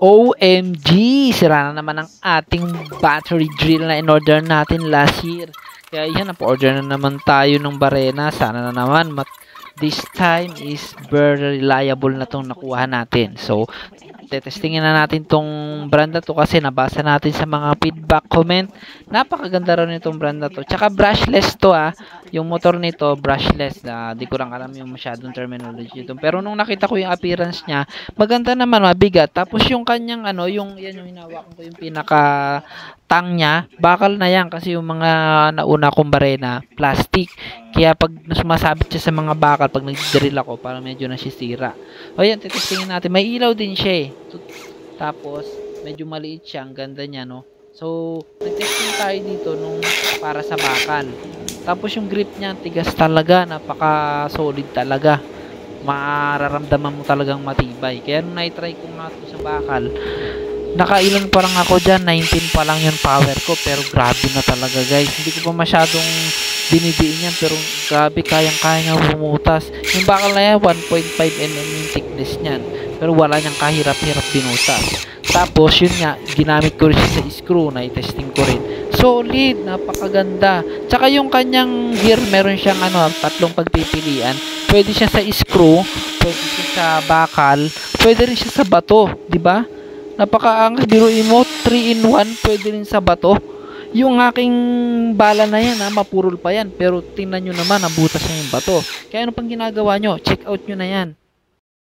OMG! Sira na naman ang ating battery drill na in-order natin last year. Kaya yan, nap-order na naman tayo ng barena. Sana na naman this time is very reliable na tong nakuha natin. So, tetestingin na natin tong brand na to kasi nabasa natin sa mga feedback comment. Napakaganda rin itong brand na to. Tsaka brushless to yung motor nito brushless na di ko lang alam yung masyadong terminology ito. Pero nung nakita ko yung appearance niya, maganda naman, mabigat. Tapos yung kanyang yung yan yung hinawakan ko yung pinaka tang niya, bakal na yan kasi yung mga nauna kong barena, plastic. Kaya pag sumasabit siya sa mga bakal, pag nag-drill ako, parang medyo nasisira. O yan, titestingin natin. May ilaw din siya Tapos, medyo maliit siya. Ang ganda niya, no? So, nag-testing tayo dito nung para sa bakal. Tapos yung grip niya, tigas talaga. Napaka-solid talaga. Mararamdaman mo talagang matibay. Kaya nung na-try ko nga ito sa bakal, nakailan pa lang ako dyan, 19 pa lang yung power ko, pero grabe na talaga guys. Hindi ko pa masyadong binidiin yan, pero grabe, kayang-kaya nga bumutas. Yung bakal na yan, 1.5 mm yung thickness niyan, pero wala niyang kahirap-hirap binutas. Tapos yun nga, ginamit ko rin siya sa screw, na i-testing ko rin. Solid, napakaganda. Tsaka yung kanyang gear, meron siyang tatlong pagpipilian. Pwede siya sa screw, pwede siya sa bakal, pwede rin siya sa bato, di ba? Napakaangas, biruin mo, 3-in-1, pwede rin sa bato. Yung aking bala na yan, mapurol pa yan. Pero tingnan nyo naman, nabutas na yung bato. Kaya ano pang ginagawa nyo? Check out nyo na yan.